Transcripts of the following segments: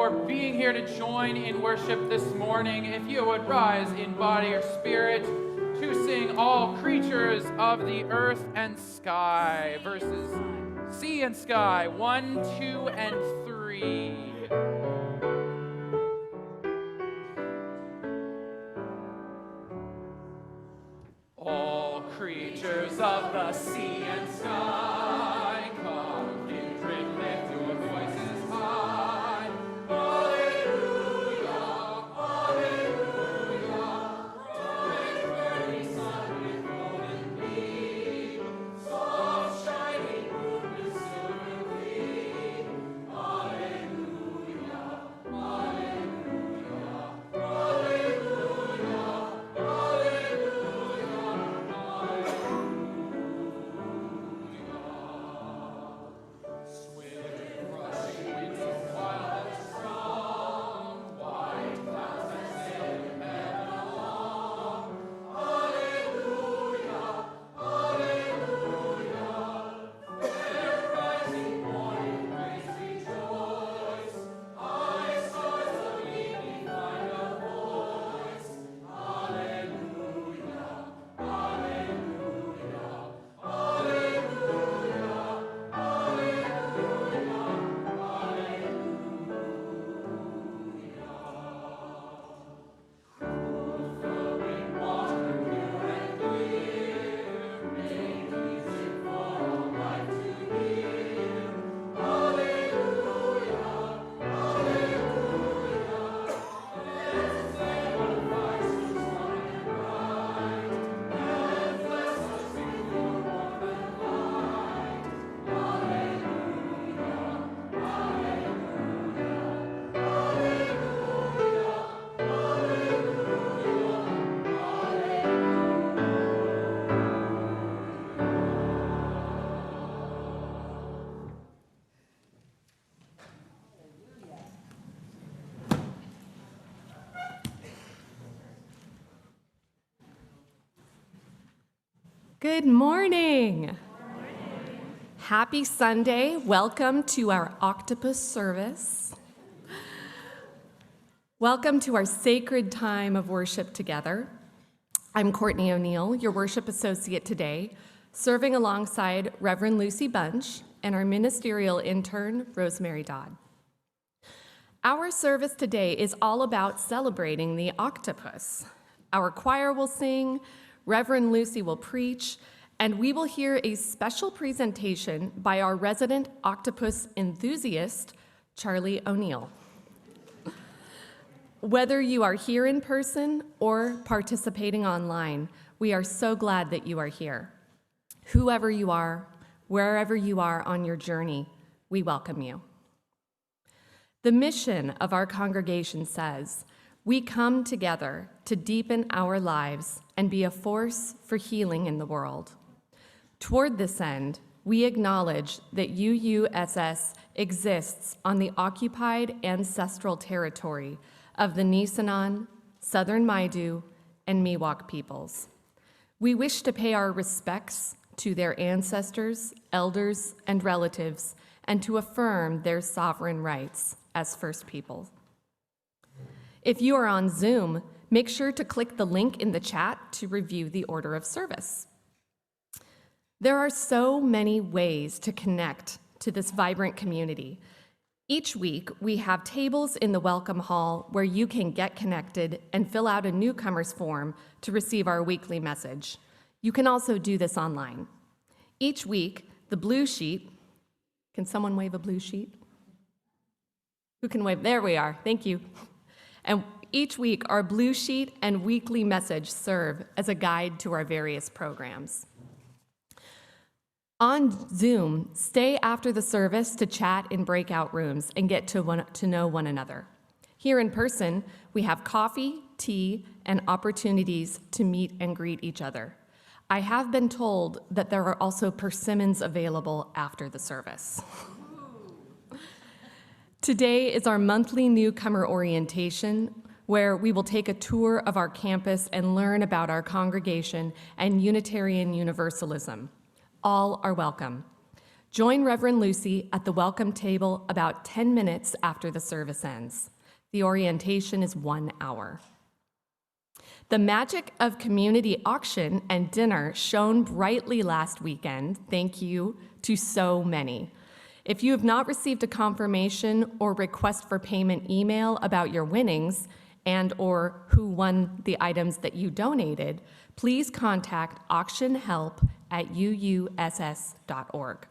for being here to join in worship this morning. If you would rise in body or spirit to sing All Creatures of the Earth and Sky, verses Sea and Sky, 1, 2, and 3. All creatures of the sea and sky, come, kindred, lift your voices high. Alleluia, alleluia. Bright burning sun with golden beam, soft shining moon with silver gleam. Alleluia, alleluia, alleluia, alleluia. Good morning. Happy Sunday. Welcome to our Octopus service. Welcome to our sacred time of worship together. I'm Courtney O'Neill, your worship associate today, serving alongside Reverend Lucy Bunch and our ministerial intern, Rosemary Dodd. Our service today is all about celebrating the octopus. Our choir will sing, Reverend Lucy will preach, and we will hear a special presentation by our resident octopus enthusiast, Charlie O'Neill. Whether you are here in person or participating online, we are so glad that you are here. Whoever you are, wherever you are on your journey, we welcome you. The mission of our congregation says, we come together to deepen our lives and be a force for healing in the world. Toward this end, we acknowledge that UUSS exists on the occupied ancestral territory of the Nisenan, Southern Maidu, and Miwok peoples. We wish to pay our respects to their ancestors, elders, and relatives, and to affirm their sovereign rights as First People. If you are on Zoom, make sure to click the link in the chat to review the order of service. There are so many ways to connect to this vibrant community. Each week, we have tables in the Welcome Hall where you can get connected and fill out a newcomer's form to receive our weekly message. You can also do this online. Each week, the blue sheet, can someone wave a blue sheet? Who can wave? There we are, thank you. And each week, our blue sheet and weekly message serve as a guide to our various programs. On Zoom, stay after the service to chat in breakout rooms and get to know one another. Here in person, we have coffee, tea, and opportunities to meet and greet each other. I have been told that there are also persimmons available after the service. Today is our monthly newcomer orientation, where we will take a tour of our campus and learn about our congregation and Unitarian Universalism. All are welcome. Join Reverend Lucy at the welcome table about 10 minutes after the service ends. The orientation is 1 hour. The magic of community auction and dinner shone brightly last weekend. Thank you to so many. If you have not received a confirmation or request for payment email about your winnings and or who won the items that you donated, please contact auctionhelp@uuss.org.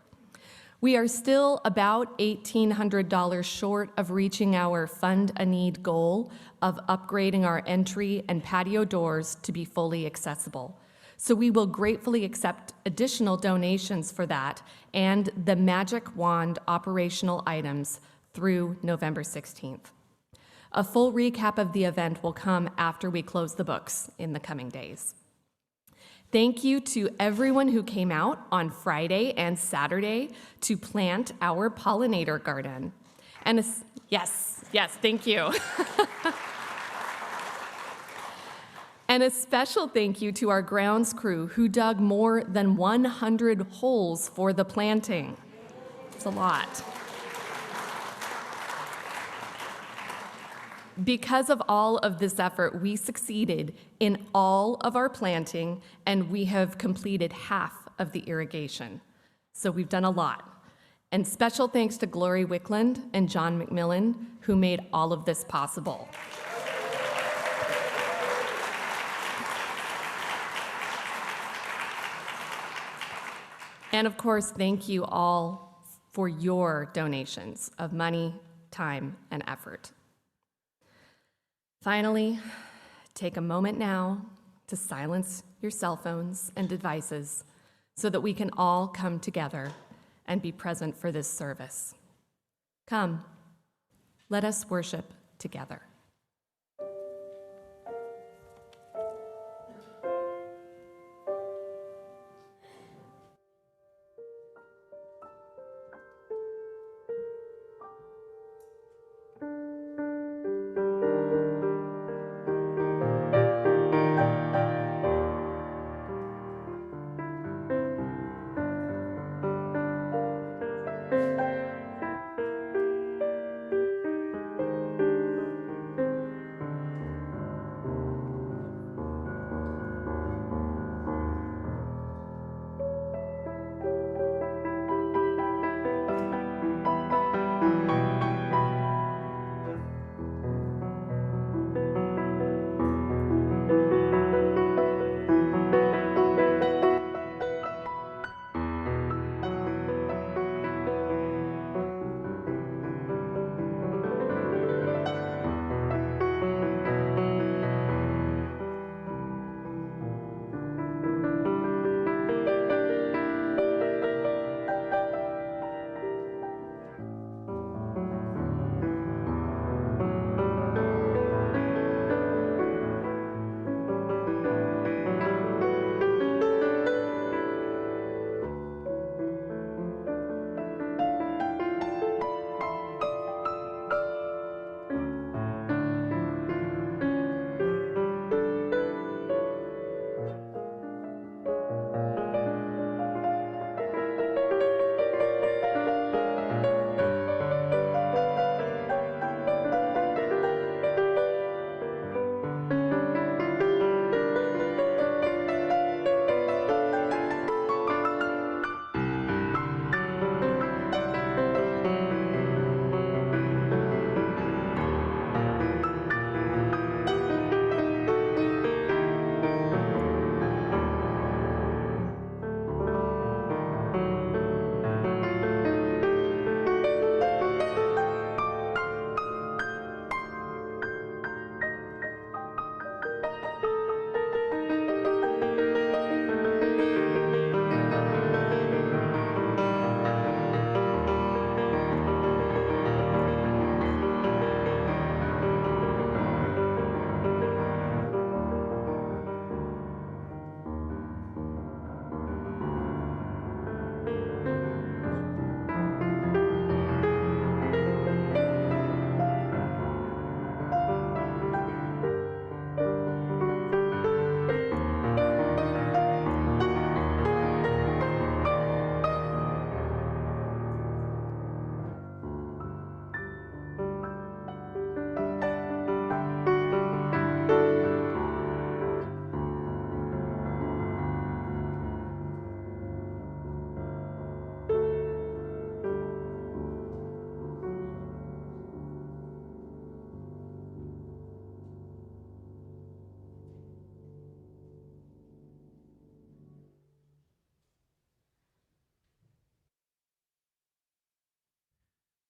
We are still about $1,800 short of reaching our Fund a Need goal of upgrading our entry and patio doors to be fully accessible. So we will gratefully accept additional donations for that and the Magic Wand operational items through November 16th. A full recap of the event will come after we close the books in the coming days. Thank you to everyone who came out on Friday and Saturday to plant our pollinator garden. And yes, thank you. And a special thank you to our grounds crew who dug more than 100 holes for the planting. It's a lot. Because of all of this effort, we succeeded in all of our planting, and we have completed half of the irrigation. So we've done a lot. And special thanks to Glory Wickland and John McMillan, who made all of this possible. And of course, thank you all for your donations of money, time, and effort. Finally, take a moment now to silence your cell phones and devices so that we can all come together and be present for this service. Come, let us worship together.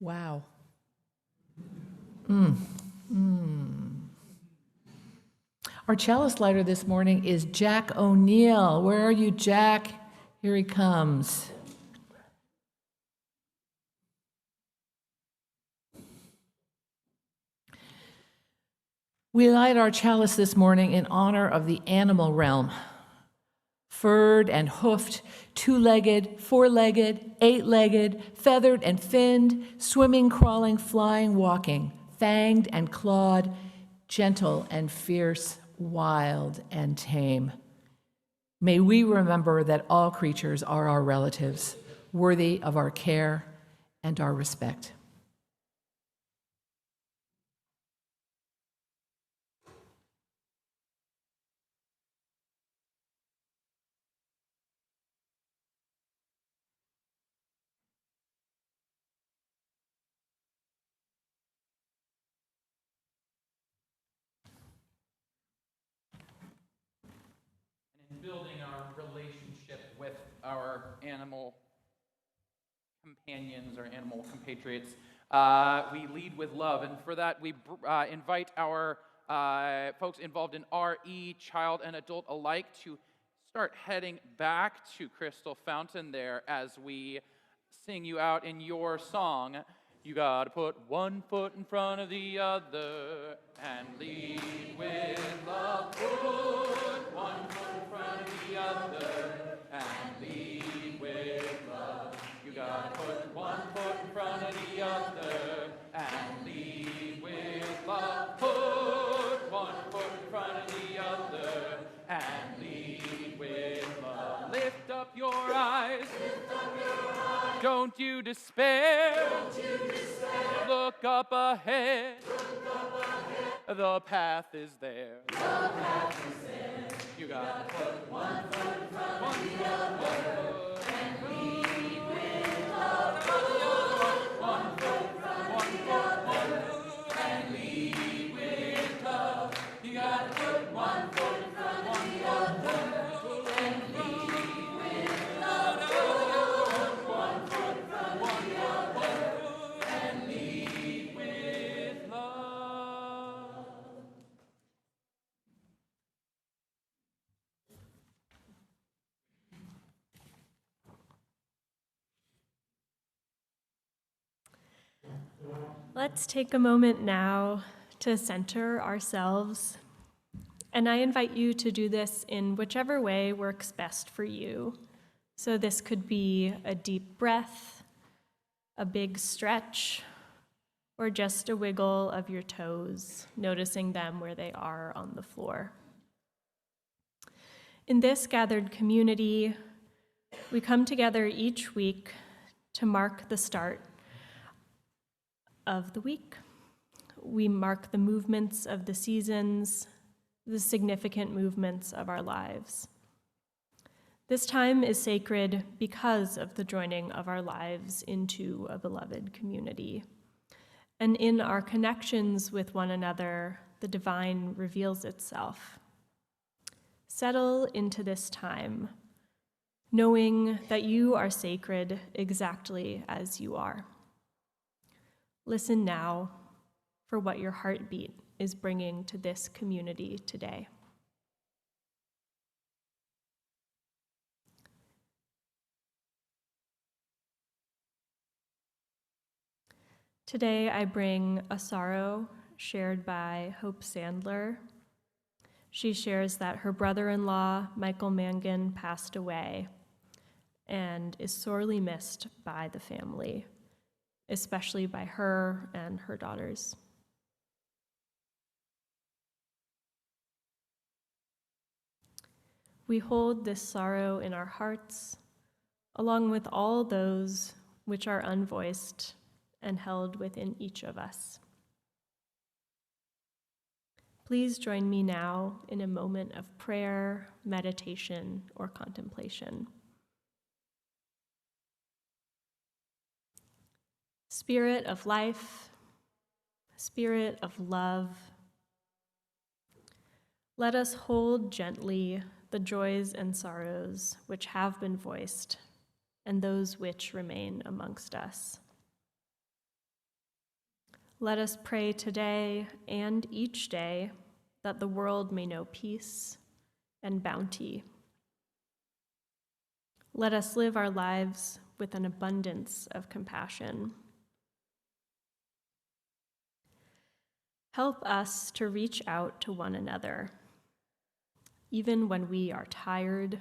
Wow. Our cellist lighter this morning is Jack O'Neill. Where are you, Jack? Here he comes. We light our chalice this morning in honor of the animal realm. Furred and hoofed, two-legged, four-legged, eight-legged, feathered and finned, swimming, crawling, flying, walking, fanged and clawed, gentle and fierce, wild and tame. May we remember that all creatures are our relatives, worthy of our care and our respect. Building our relationship with our animal companions or animal compatriots, we lead with love. And for that, we invite our folks involved in RE, child and adult alike, to start heading back to Crystal Fountain there as we sing you out in your song. You gotta put one foot in front of the other and lead with love. Put one foot in front of the other and lead with love. You gotta put one foot in front of the other and lead with love. Put one foot in front of the other and lead with love. Lift up your eyes. Don't you despair. Look up ahead. The path is there. You gotta put one foot in front of the other and lead with love. One foot in front of the other and lead with love. You gotta put one foot in front of the other and lead with love. One foot in front of the other and lead with love. Let's take a moment now to center ourselves. And I invite you to do this in whichever way works best for you. So this could be a deep breath, a big stretch, or just a wiggle of your toes, noticing them where they are on the floor. In this gathered community, we come together each week to mark the start of the week. We mark the movements of the seasons, the significant movements of our lives. This time is sacred because of the joining of our lives into a beloved community. And in our connections with one another, the divine reveals itself. Settle into this time, knowing that you are sacred exactly as you are. Listen now for what your heartbeat is bringing to this community today. Today I bring a sorrow shared by Hope Sandler. She shares that her brother-in-law, Michael Mangan, passed away and is sorely missed by the family, especially by her and her daughters. We hold this sorrow in our hearts, along with all those which are unvoiced and held within each of us. Please join me now in a moment of prayer, meditation, or contemplation. Spirit of life, Spirit of love, let us hold gently the joys and sorrows which have been voiced and those which remain amongst us. Let us pray today and each day that the world may know peace and bounty. Let us live our lives with an abundance of compassion. Help us to reach out to one another, even when we are tired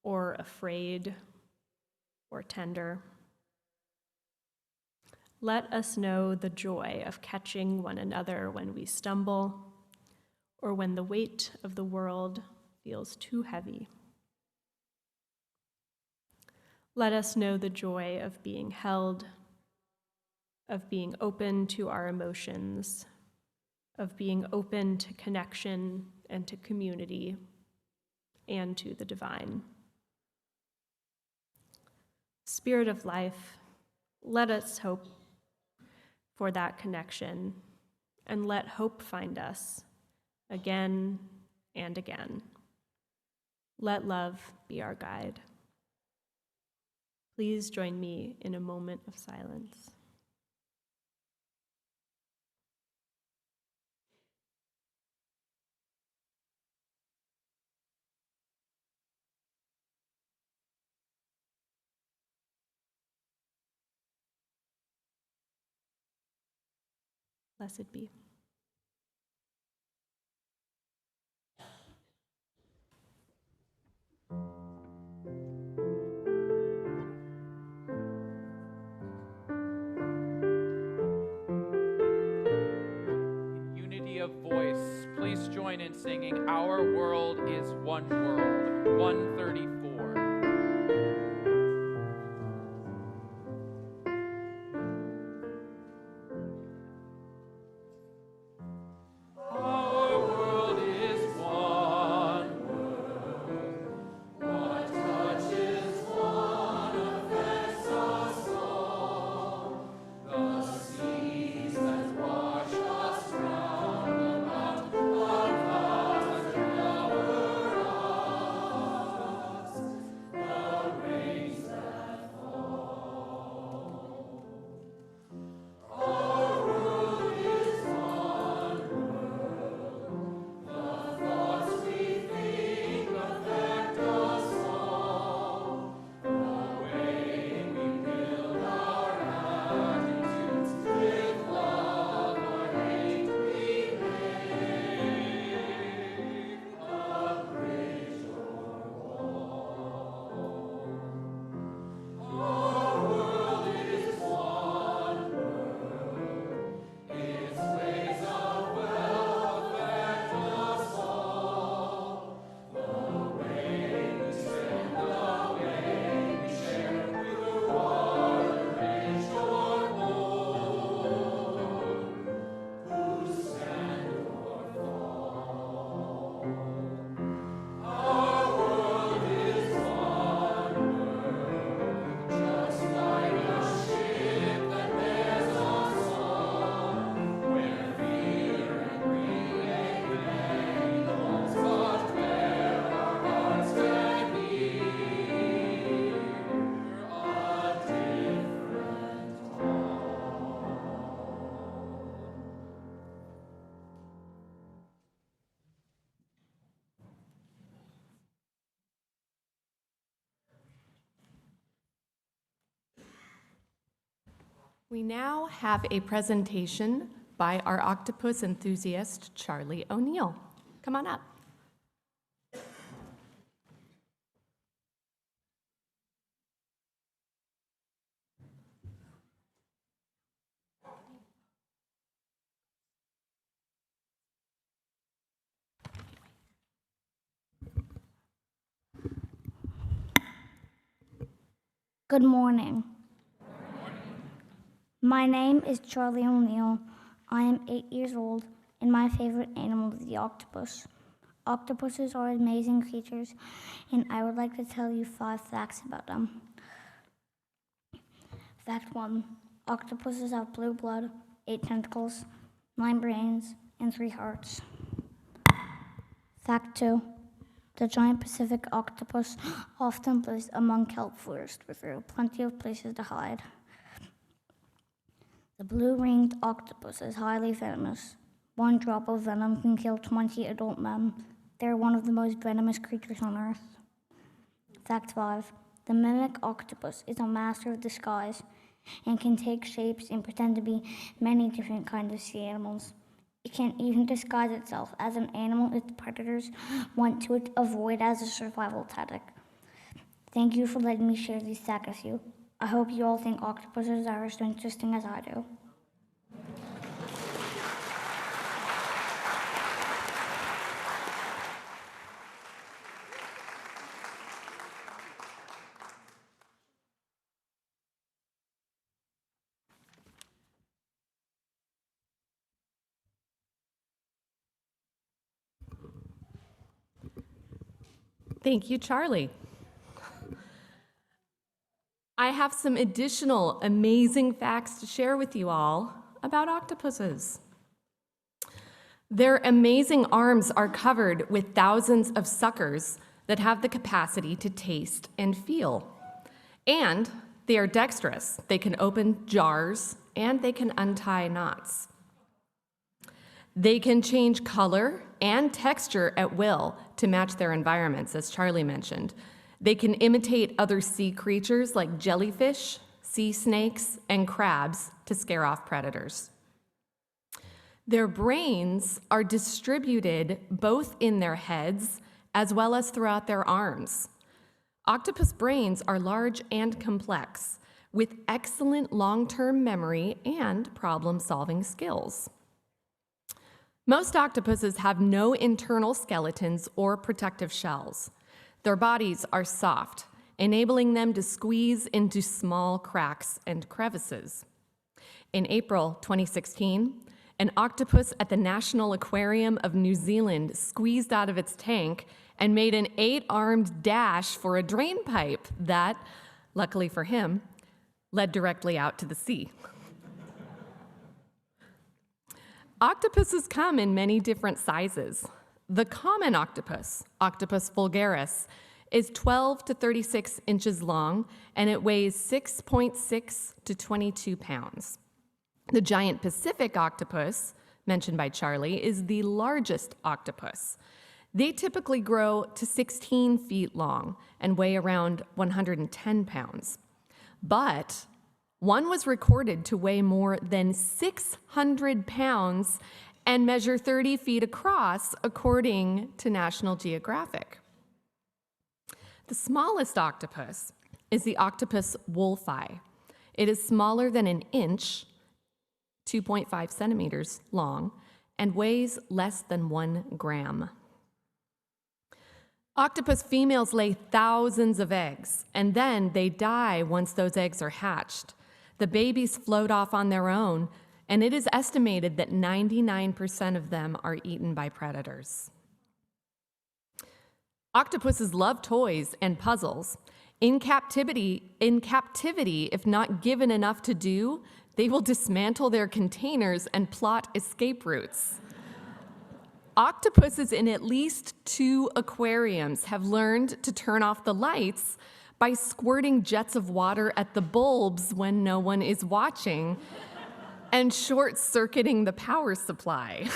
or afraid or tender. Let us know the joy of catching one another when we stumble or when the weight of the world feels too heavy. Let us know the joy of being held, of being open to our emotions, of being open to connection and to community and to the divine. Spirit of life, let us hope for that connection, and let hope find us again and again. Let love be our guide. Please join me in a moment of silence. Blessed be. In unity of voice, please join in singing Our World is One World, 134. Our world is one world. What touches one affects us all. The seas that wash us round about, our clouds that cover us, the rains that fall. Our world is one world. The thoughts we think affect us all. The way we build our attitudes with love or hate we make a bridge or wall. Our world is one world. Its ways of wealth affect us all. The way we spend, the way we share, will water rich or poor, who stand or fall. Our world is one world, just like a ship that bears us on, where fear and greed make angles, but where our hearts can hear a different We now have a presentation by our octopus enthusiast, Charlie O'Neill. Come on up. Good morning. My name is Charlie O'Neill. I am 8 years old, and my favorite animal is the octopus. Octopuses are amazing creatures, and I would like to tell you 5 facts about them. Fact 1. Octopuses have blue blood, 8 tentacles, 9 brains, and 3 hearts. Fact 2. The giant Pacific octopus often lives among kelp forest, where there are plenty of places to hide. The blue-ringed octopus is highly venomous. One drop of venom can kill 20 adult men. They're one of the most venomous creatures on Earth. Fact 5. The mimic octopus is a master of disguise and can take shapes and pretend to be many different kinds of sea animals. It can even disguise itself as an animal its predators want to avoid as a survival tactic. Thank you for letting me share these facts with you. I hope you all think octopuses are as interesting as I do. Thank you, Charlie. I have some additional amazing facts to share with you all about octopuses. Their amazing arms are covered with thousands of suckers that have the capacity to taste and feel. And they are dexterous. They can open jars and they can untie knots. They can change color and texture at will to match their environments, as Charlie mentioned. They can imitate other sea creatures like jellyfish, sea snakes, and crabs to scare off predators. Their brains are distributed both in their heads as well as throughout their arms. Octopus brains are large and complex, with excellent long-term memory and problem-solving skills. Most octopuses have no internal skeletons or protective shells. Their bodies are soft, enabling them to squeeze into small cracks and crevices. In April 2016, an octopus at the National Aquarium of New Zealand squeezed out of its tank and made an 8-armed dash for a drain pipe that, luckily for him, led directly out to the sea. Octopuses come in many different sizes. The common octopus, Octopus vulgaris, is 12 to 36 inches long, and it weighs 6.6 to 22 pounds. The giant Pacific octopus, mentioned by Charlie, is the largest octopus. They typically grow to 16 feet long and weigh around 110 pounds. But one was recorded to weigh more than 600 pounds and measure 30 feet across, according to National Geographic. The smallest octopus is the Octopus wolfi. It is smaller than an inch, 2.5 centimeters long, and weighs less than 1 gram. Octopus females lay thousands of eggs, and then they die once those eggs are hatched. The babies float off on their own, and it is estimated that 99% of them are eaten by predators. Octopuses love toys and puzzles. In captivity, if not given enough to do, they will dismantle their containers and plot escape routes. Octopuses in at least 2 aquariums have learned to turn off the lights by squirting jets of water at the bulbs when no one is watching and short-circuiting the power supply.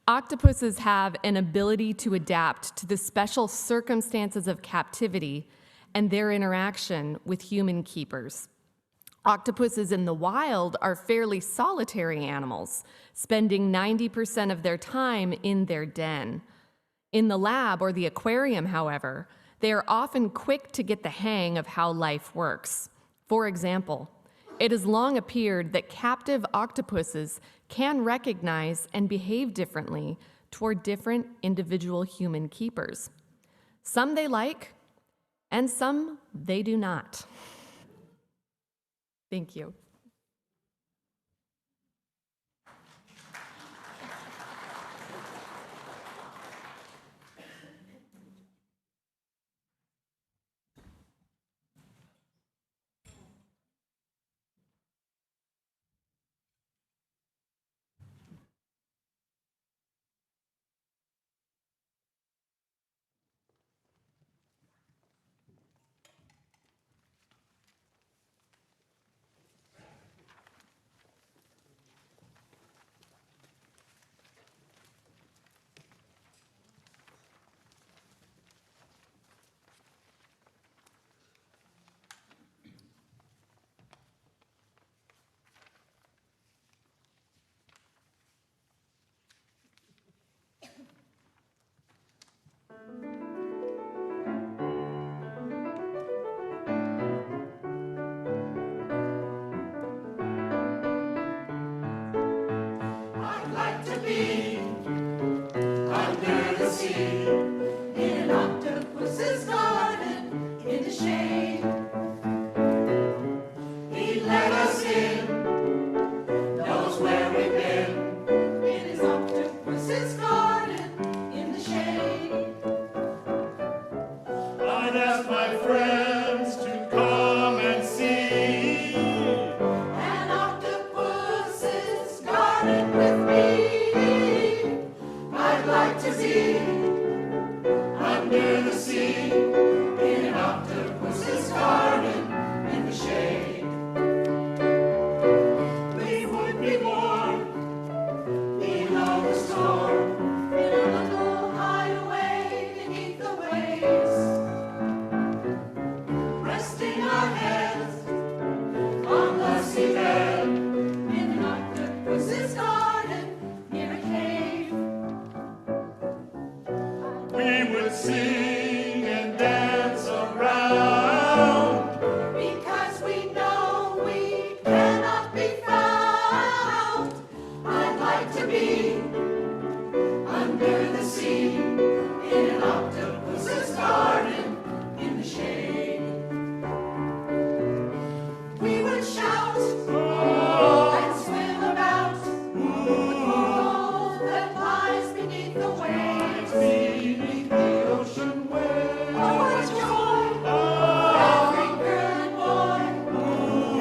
Octopuses have an ability to adapt to the special circumstances of captivity and their interaction with human keepers. Octopuses in the wild are fairly solitary animals, spending 90% of their time in their den. In the lab or the aquarium, however, they are often quick to get the hang of how life works. For example, it has long appeared that captive octopuses can recognize and behave differently toward different individual human keepers. Some they like, and some they do not. Thank you. me under the sea in an octopus's garden in the shade. He let us in, knows where we've been in his octopus's garden in the shade. I'd ask my friends to come and see an octopus's garden with me. I'd like to be under the sea in an octopus's garden in the shade. We would be warm below the storm in a little hideaway beneath the waves, resting our heads on the seabed in an octopus's garden near a cave. We would sing and dance around because we know we cannot be found. I'd like to be under the sea in an octopus's garden in the shade. We would shout and swim about the world that lies beneath the waves. Beneath the ocean waves. Oh, what joy! Every girl and boy,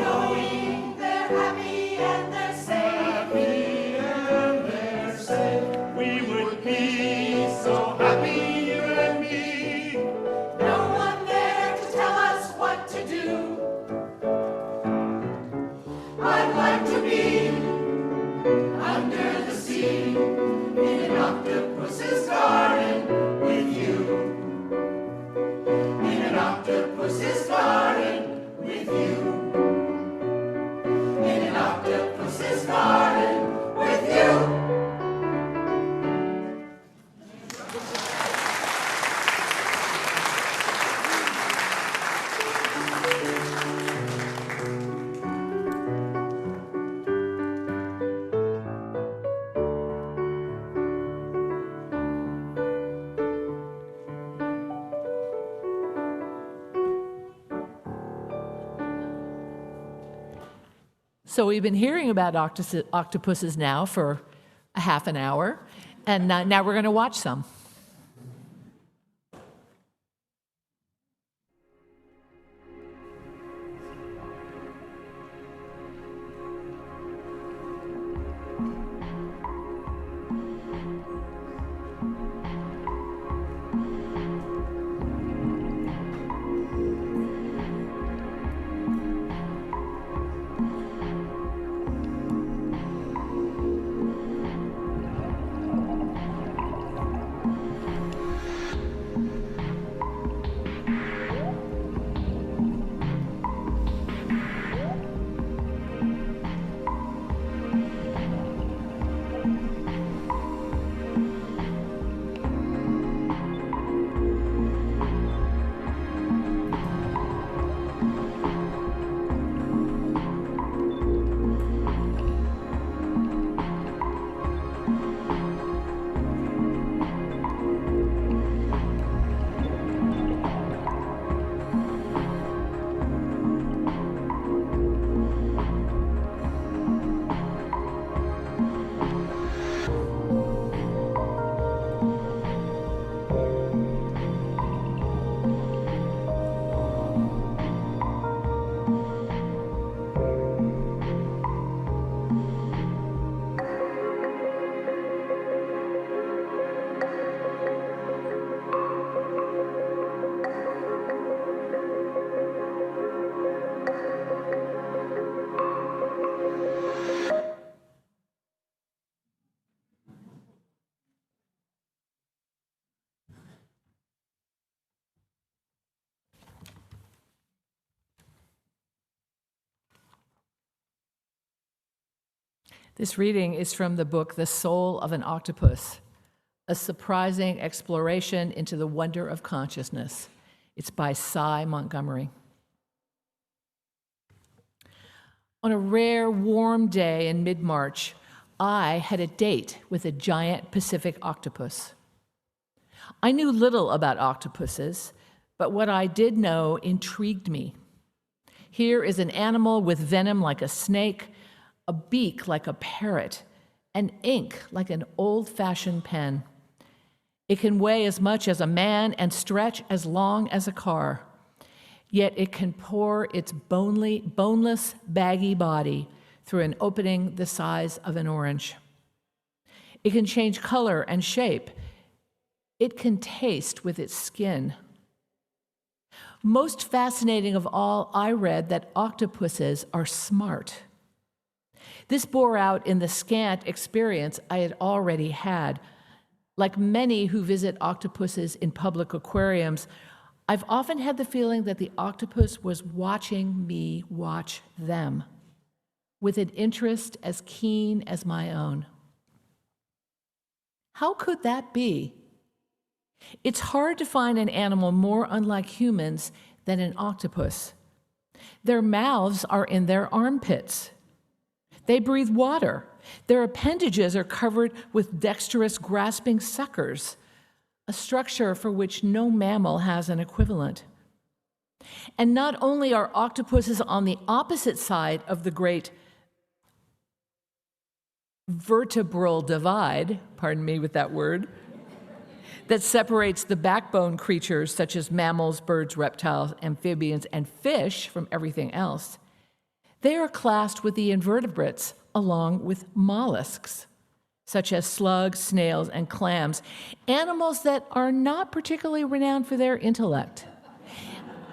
knowing they're happy and they're safe. Happy and they're safe. We would be so happy, you and me. No one there to tell us what to do. I'd like to be under the sea in an octopus's garden with you. In an octopus's garden with you. In an octopus's garden with you. So we've been hearing about octopuses now for a half an hour, and now we're going to watch some. This reading is from the book The Soul of an Octopus, a surprising exploration into the wonder of consciousness. It's by Cy Montgomery. On a rare, warm day in mid-March, I had a date with a giant Pacific octopus. I knew little about octopuses, but what I did know intrigued me. Here is an animal with venom like a snake, a beak like a parrot, and ink like an old-fashioned pen. It can weigh as much as a man and stretch as long as a car. Yet it can pour its boneless, baggy body through an opening the size of an orange. It can change color and shape. It can taste with its skin. Most fascinating of all, I read that octopuses are smart. This bore out in the scant experience I had already had. Like many who visit octopuses in public aquariums, I've often had the feeling that the octopus was watching me watch them, with an interest as keen as my own. How could that be? It's hard to find an animal more unlike humans than an octopus. Their mouths are in their armpits. They breathe water. Their appendages are covered with dexterous grasping suckers, a structure for which no mammal has an equivalent. And not only are octopuses on the opposite side of the great vertebral divide, pardon me with that word, that separates the backbone creatures such as mammals, birds, reptiles, amphibians, and fish from everything else, they are classed with the invertebrates along with mollusks, such as slugs, snails, and clams, animals that are not particularly renowned for their intellect.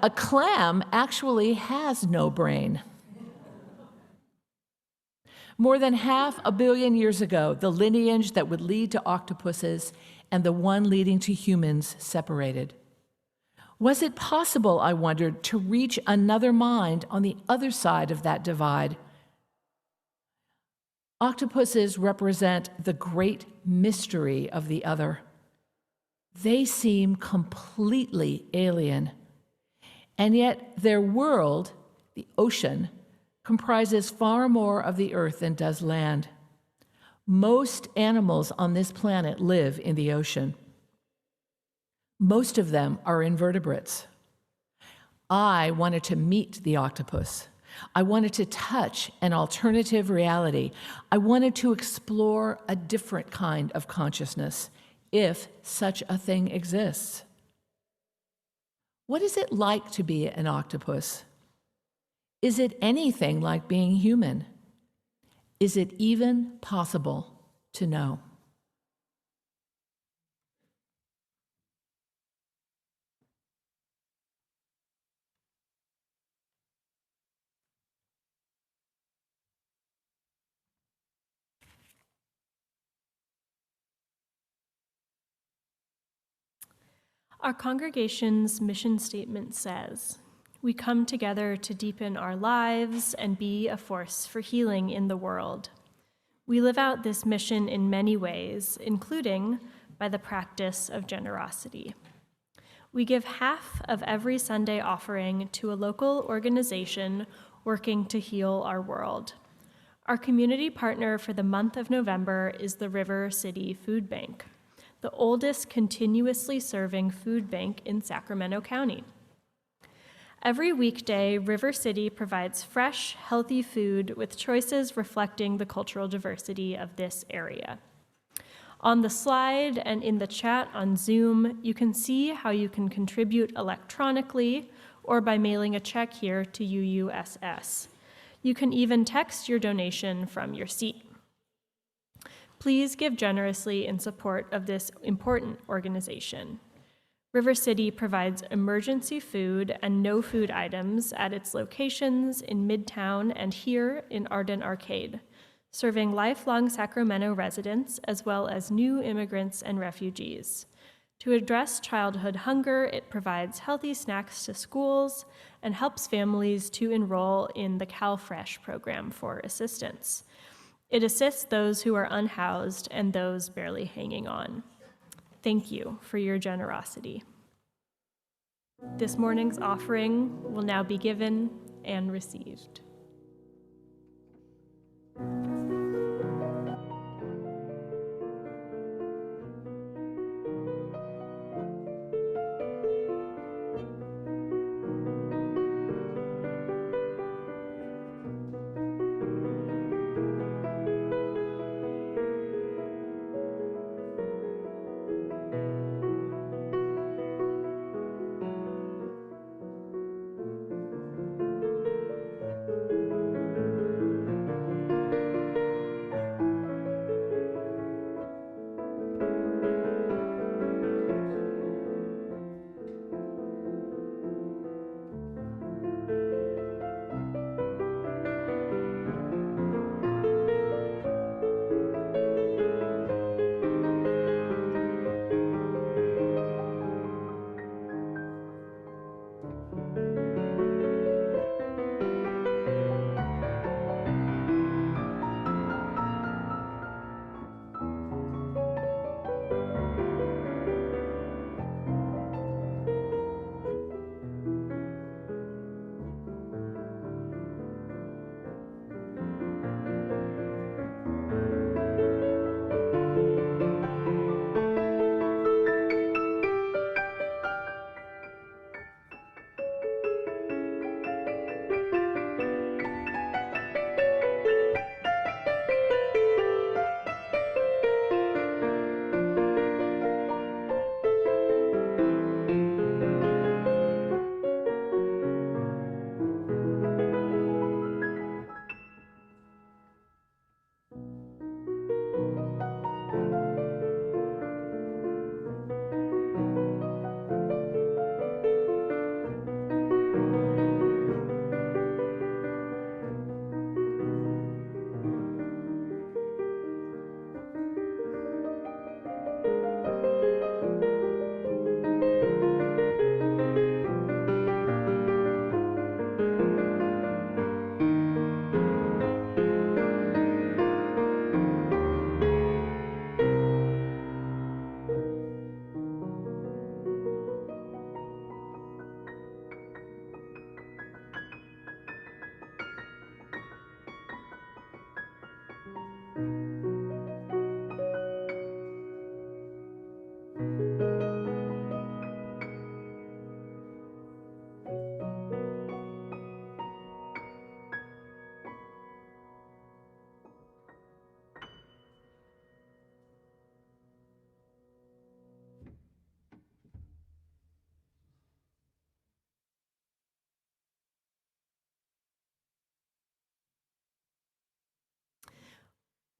A clam actually has no brain. More than 500 million years ago, the lineage that would lead to octopuses and the one leading to humans separated. Was it possible, I wondered, to reach another mind on the other side of that divide? Octopuses represent the great mystery of the other. They seem completely alien, and yet their world, the ocean, comprises far more of the earth than does land. Most animals on this planet live in the ocean. Most of them are invertebrates. I wanted to meet the octopus. I wanted to touch an alternative reality. I wanted to explore a different kind of consciousness, if such a thing exists. What is it like to be an octopus? Is it anything like being human? Is it even possible to know? Our congregation's mission statement says, "We come together to deepen our lives and be a force for healing in the world." We live out this mission in many ways, including by the practice of generosity. We give half of every Sunday offering to a local organization working to heal our world. Our community partner for the month of November is the River City Food Bank, the oldest continuously serving food bank in Sacramento County. Every weekday, River City provides fresh, healthy food with choices reflecting the cultural diversity of this area. On the slide and in the chat on Zoom, you can see how you can contribute electronically or by mailing a check here to UUSS. You can even text your donation from your seat. Please give generously in support of this important organization. River City provides emergency food and no food items at its locations in Midtown and here in Arden Arcade, serving lifelong Sacramento residents as well as new immigrants and refugees. To address childhood hunger, it provides healthy snacks to schools and helps families to enroll in the CalFresh program for assistance. It assists those who are unhoused and those barely hanging on. Thank you for your generosity. This morning's offering will now be given and received.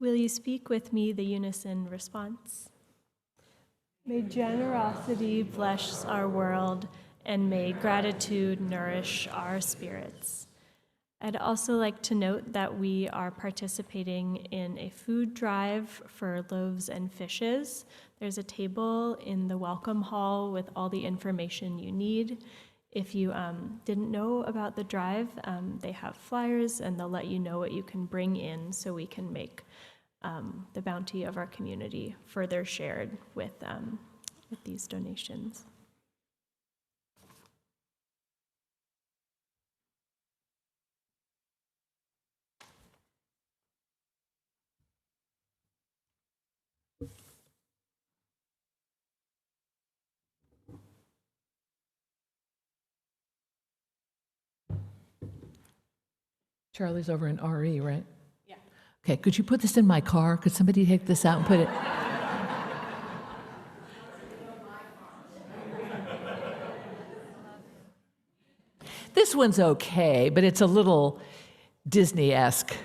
Will you speak with me the unison response? May generosity bless our world, and may gratitude nourish our spirits. I'd also like to note that we are participating in a food drive for loaves and fishes. There's a table in the welcome hall with all the information you need. If you didn't know about the drive, they have flyers and they'll let you know what you can bring in so we can make the bounty of our community further shared with these donations. Charlie's over in RE, right? Yeah. Okay, could you put this in my car? Could somebody take this out and put it? This one's okay, but it's a little Disney-esque.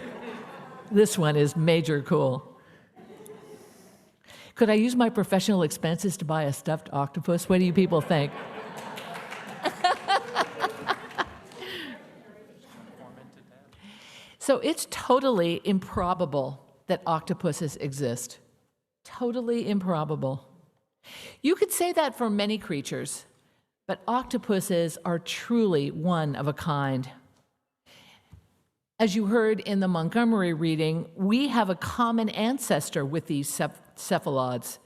This one is major cool. Could I use my professional expenses to buy a stuffed octopus? What do you people think? So it's totally improbable that octopuses exist. Totally improbable. You could say that for many creatures, but octopuses are truly one of a kind. As you heard in the Montgomery reading, we have a common ancestor with these cephalopods,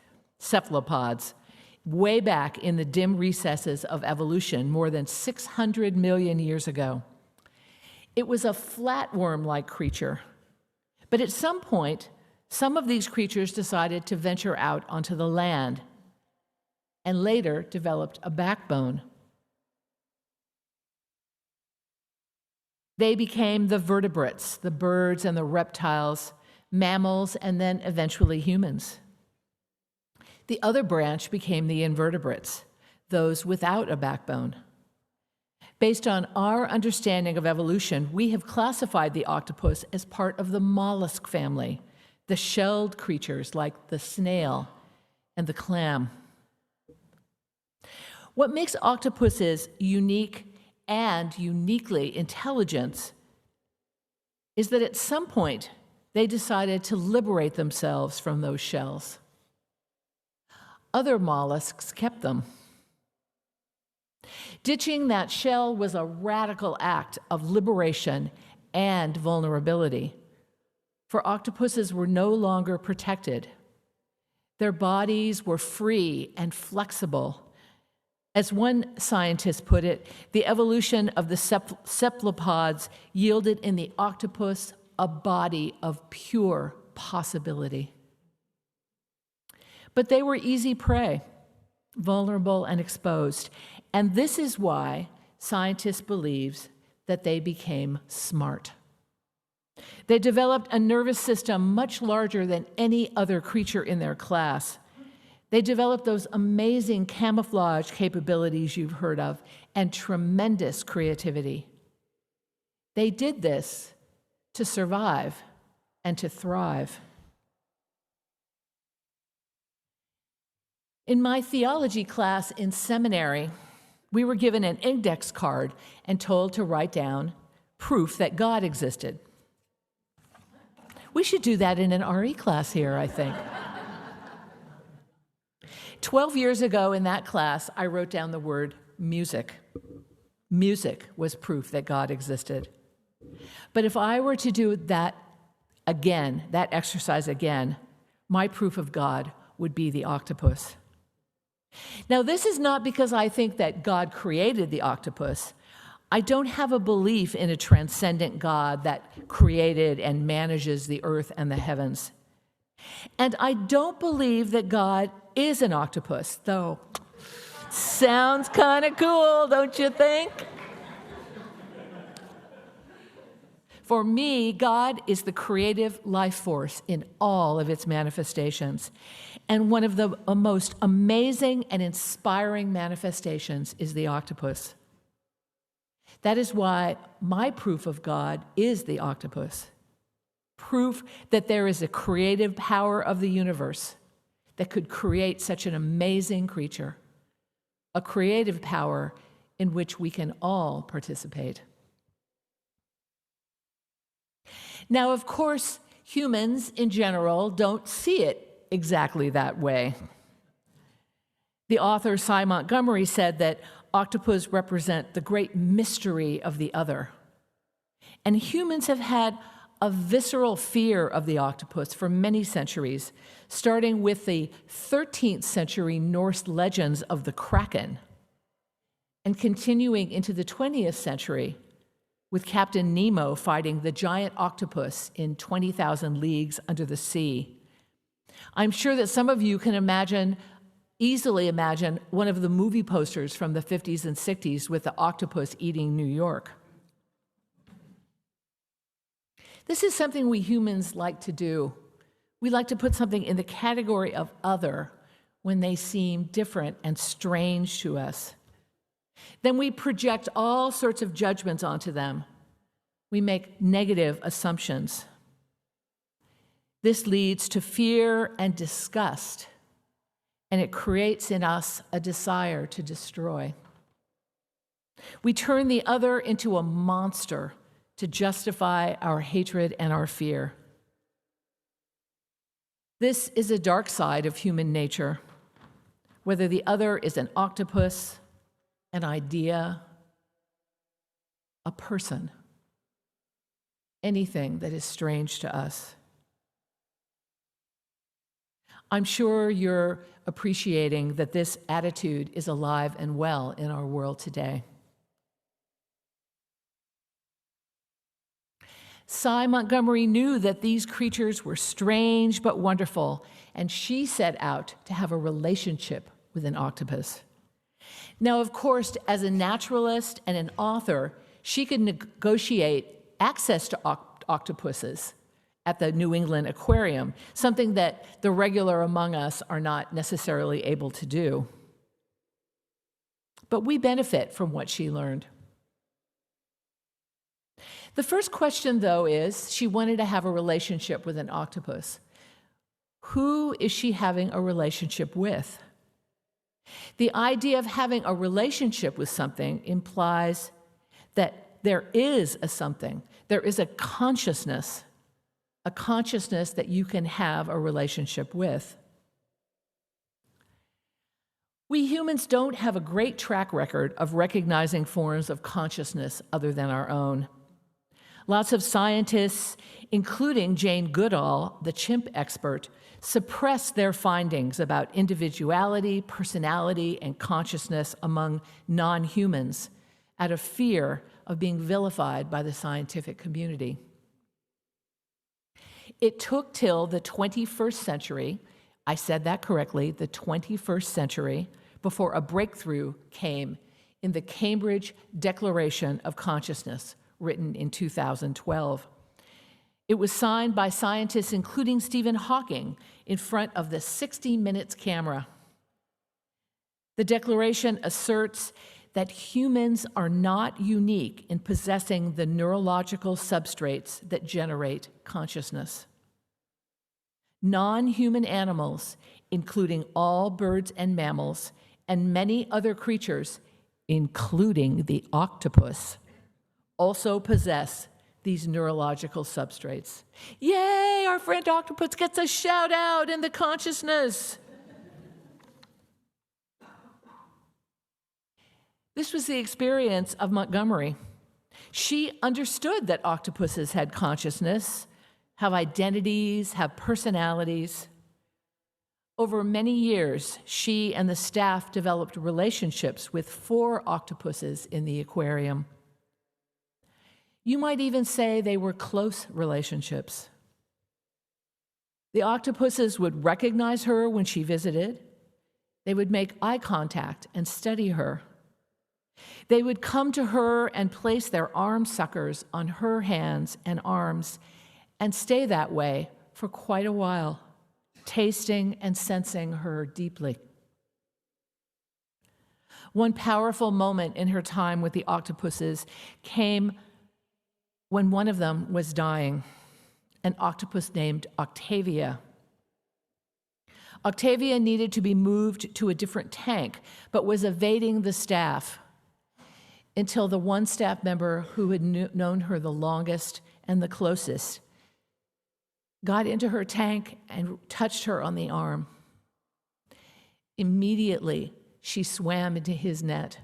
way back in the dim recesses of evolution more than 600 million years ago. It was a flatworm-like creature, but at some point, some of these creatures decided to venture out onto the land and later developed a backbone. They became the vertebrates, the birds and the reptiles, mammals, and then eventually humans. The other branch became the invertebrates, those without a backbone. Based on our understanding of evolution, we have classified the octopus as part of the mollusk family, the shelled creatures like the snail and the clam. What makes octopuses unique and uniquely intelligent is that at some point they decided to liberate themselves from those shells. Other mollusks kept them. Ditching that shell was a radical act of liberation and vulnerability, for octopuses were no longer protected. Their bodies were free and flexible. As one scientist put it, the evolution of the cephalopods yielded in the octopus a body of pure possibility. But they were easy prey, vulnerable and exposed. And this is why scientists believe that they became smart. They developed a nervous system much larger than any other creature in their class. They developed those amazing camouflage capabilities you've heard of and tremendous creativity. They did this to survive and to thrive. In my theology class in seminary, we were given an index card and told to write down proof that God existed. We should do that in an RE class here, I think. 12 years ago in that class, I wrote down the word music. Music was proof that God existed. But if I were to do that again, that exercise again, my proof of God would be the octopus. Now, this is not because I think that God created the octopus. I don't have a belief in a transcendent God that created and manages the earth and the heavens. And I don't believe that God is an octopus, though. Sounds kind of cool, don't you think? For me, God is the creative life force in all of its manifestations. And one of the most amazing and inspiring manifestations is the octopus. That is why my proof of God is the octopus. proof that there is a creative power of the universe that could create such an amazing creature, a creative power in which we can all participate. Now, of course, humans in general don't see it exactly that way. The author Cy Montgomery said that octopus represent the great mystery of the other. And humans have had a visceral fear of the octopus for many centuries, starting with the 13th century Norse legends of the Kraken, and continuing into the 20th century with Captain Nemo fighting the giant octopus in 20,000 Leagues Under the Sea. I'm sure that some of you can easily imagine one of the movie posters from the 50s and 60s with the octopus eating New York. This is something we humans like to do. We like to put something in the category of other when they seem different and strange to us. Then we project all sorts of judgments onto them. We make negative assumptions. This leads to fear and disgust, and it creates in us a desire to destroy. We turn the other into a monster to justify our hatred and our fear. This is a dark side of human nature, whether the other is an octopus, an idea, a person, anything that is strange to us. I'm sure you're appreciating that this attitude is alive and well in our world today. Cy Montgomery knew that these creatures were strange but wonderful, and she set out to have a relationship with an octopus. Now, of course, as a naturalist and an author, she could negotiate access to octopuses at the New England Aquarium, something that the regular among us are not necessarily able to do. But we benefit from what she learned. The first question, though, is she wanted to have a relationship with an octopus. Who is she having a relationship with? The idea of having a relationship with something implies that there is a something, there is a consciousness that you can have a relationship with. We humans don't have a great track record of recognizing forms of consciousness other than our own. Lots of scientists, including Jane Goodall, the chimp expert, suppress their findings about individuality, personality, and consciousness among non-humans out of fear of being vilified by the scientific community. It took till the 21st century, I said that correctly, the 21st century, before a breakthrough came in the Cambridge Declaration of Consciousness, written in 2012. It was signed by scientists including Stephen Hawking in front of the 60 Minutes camera. The Declaration asserts that humans are not unique in possessing the neurological substrates that generate consciousness. Non-human animals, including all birds and mammals, and many other creatures, including the octopus, also possess these neurological substrates. Yay, our friend octopus gets a shout out in the consciousness. This was the experience of Montgomery. She understood that octopuses had consciousness, have identities, have personalities. Over many years, she and the staff developed relationships with 4 octopuses in the aquarium. You might even say they were close relationships. The octopuses would recognize her when she visited. They would make eye contact and study her. They would come to her and place their arm suckers on her hands and arms and stay that way for quite a while, tasting and sensing her deeply. One powerful moment in her time with the octopuses came when one of them was dying. an octopus named Octavia. Octavia needed to be moved to a different tank, but was evading the staff until the one staff member who had known her the longest and the closest got into her tank and touched her on the arm. Immediately, she swam into his net,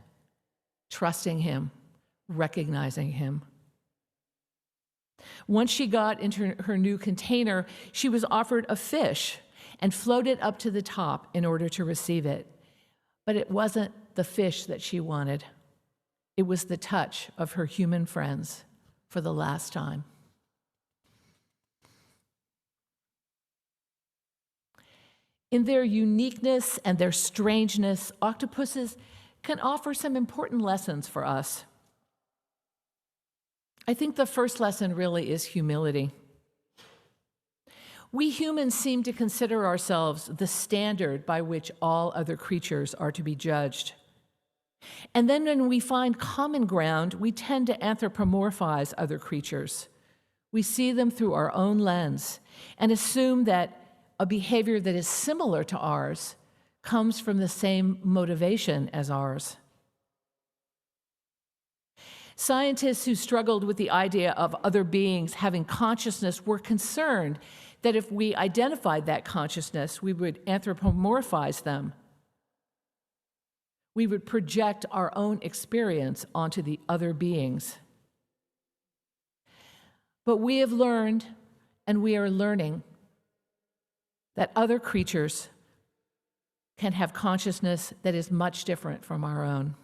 trusting him, recognizing him. Once she got into her new container, she was offered a fish and floated up to the top in order to receive it. But it wasn't the fish that she wanted. It was the touch of her human friends for the last time. In their uniqueness and their strangeness, octopuses can offer some important lessons for us. I think the first lesson really is humility. We humans seem to consider ourselves the standard by which all other creatures are to be judged. And then when we find common ground, we tend to anthropomorphize other creatures. We see them through our own lens and assume that a behavior that is similar to ours comes from the same motivation as ours. Scientists who struggled with the idea of other beings having consciousness were concerned that if we identified that consciousness, we would anthropomorphize them. We would project our own experience onto the other beings. But we have learned, and we are learning, that other creatures can have consciousness that is much different from our own.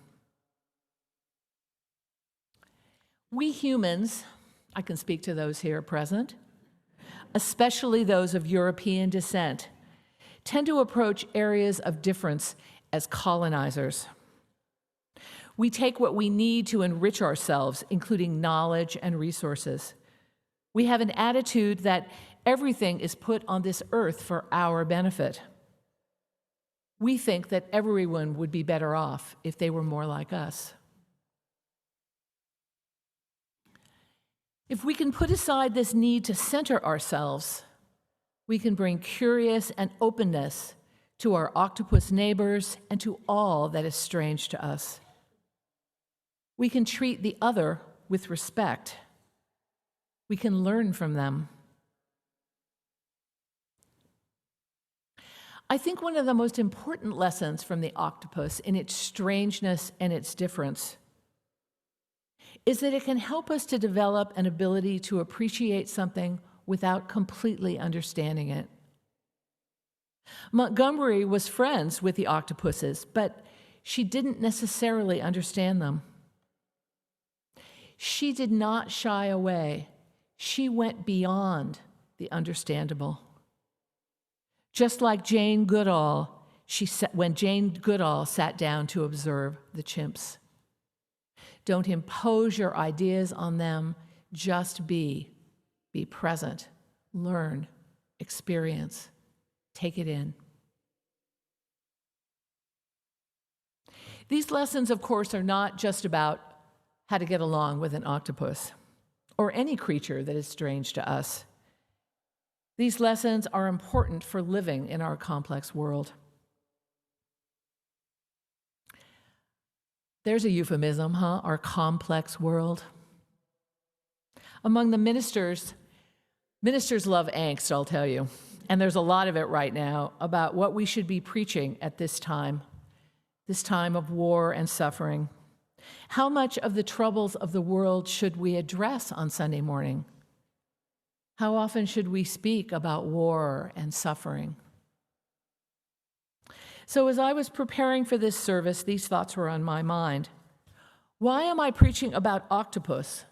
We humans, I can speak to those here present, especially those of European descent, tend to approach areas of difference as colonizers. We take what we need to enrich ourselves, including knowledge and resources. We have an attitude that everything is put on this earth for our benefit. We think that everyone would be better off if they were more like us. If we can put aside this need to center ourselves, we can bring curious and openness to our octopus neighbors and to all that is strange to us. We can treat the other with respect. We can learn from them. I think one of the most important lessons from the octopus, in its strangeness and its difference, is that it can help us to develop an ability to appreciate something without completely understanding it. Montgomery was friends with the octopuses, but she didn't necessarily understand them. She did not shy away. She went beyond the understandable. Just like Jane Goodall, when Jane Goodall sat down to observe the chimps. Don't impose your ideas on them, just be. Be present, learn, experience, take it in. These lessons, of course, are not just about how to get along with an octopus or any creature that is strange to us. These lessons are important for living in our complex world. There's a euphemism, huh? Our complex world. Among the ministers love angst, I'll tell you. And there's a lot of it right now about what we should be preaching at this time of war and suffering. How much of the troubles of the world should we address on Sunday morning? How often should we speak about war and suffering? So as I was preparing for this service, these thoughts were on my mind. Why am I preaching about octopus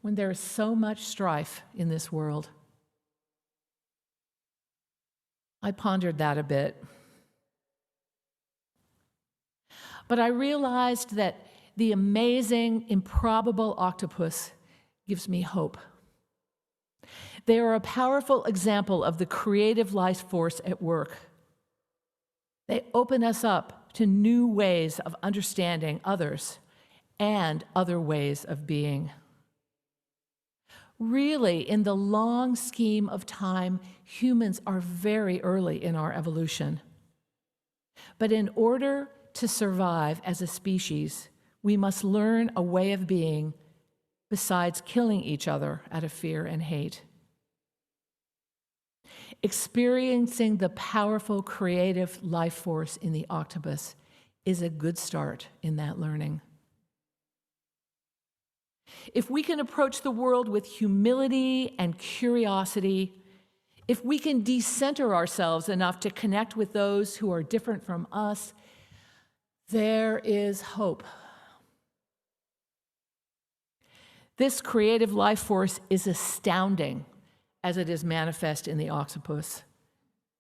when there is so much strife in this world? I pondered that a bit. But I realized that the amazing, improbable octopus gives me hope. They are a powerful example of the creative life force at work. They open us up to new ways of understanding others and other ways of being. Really, in the long scheme of time, humans are very early in our evolution. But in order to survive as a species, we must learn a way of being besides killing each other out of fear and hate. Experiencing the powerful creative life force in the octopus is a good start in that learning. If we can approach the world with humility and curiosity, if we can decenter ourselves enough to connect with those who are different from us, there is hope. This creative life force is astounding as it is manifest in the octopus,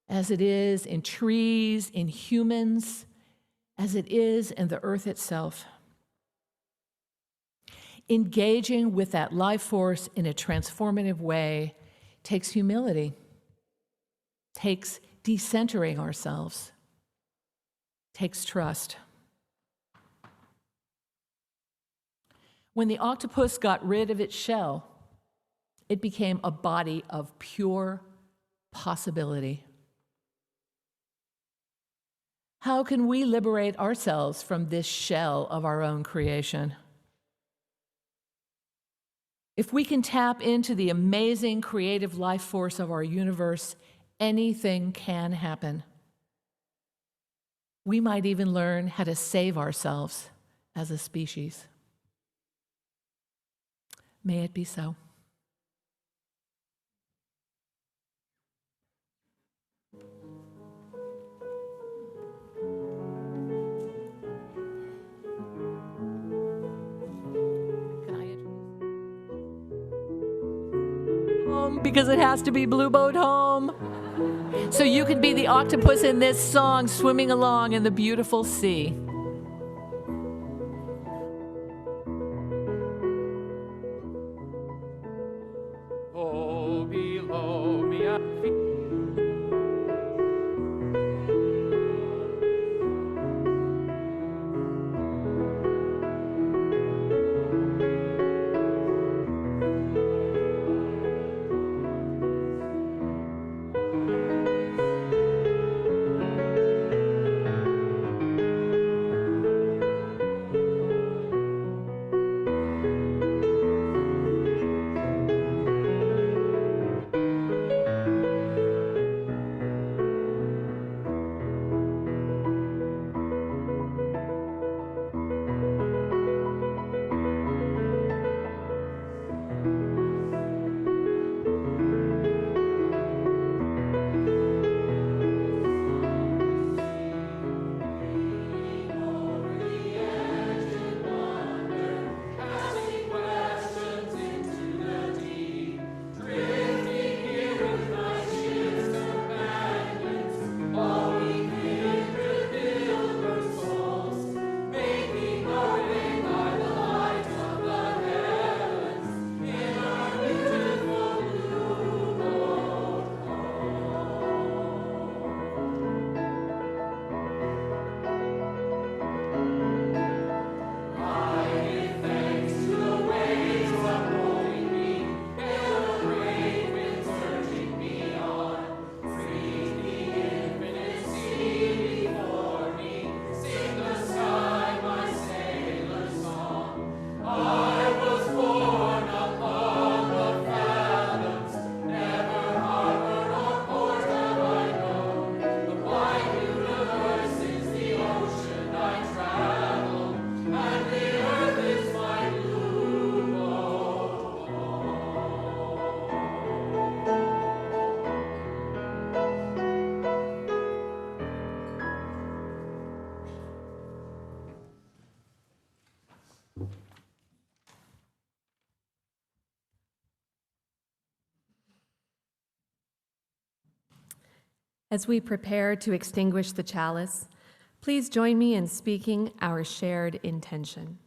as it is in trees, in humans, as it is in the earth itself. Engaging with that life force in a transformative way takes humility, takes decentering ourselves, takes trust. When the octopus got rid of its shell, it became a body of pure possibility. How can we liberate ourselves from this shell of our own creation? If we can tap into the amazing creative life force of our universe, anything can happen. We might even learn how to save ourselves as a species. May it be so. Because it has to be Blue Boat Home. So you can be the octopus in this song, swimming along in the beautiful sea. Oh, below me I feel As we prepare to extinguish the chalice, please join me in speaking our shared intention.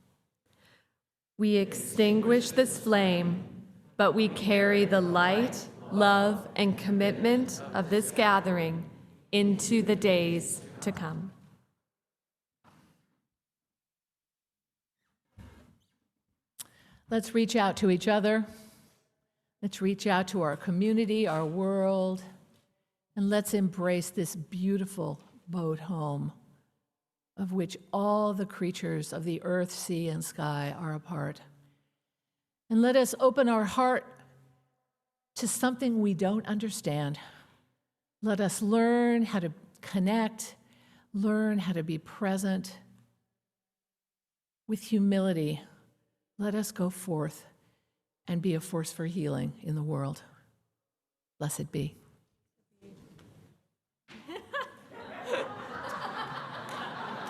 We extinguish this flame, but we carry the light, love, and commitment of this gathering into the days to come. Let's reach out to each other. Let's reach out to our community, our world, and let's embrace this beautiful boat home of which all the creatures of the earth, sea, and sky are a part. And let us open our heart to something we don't understand. Let us learn how to connect, learn how to be present. With humility, let us go forth and be a force for healing in the world. Blessed be.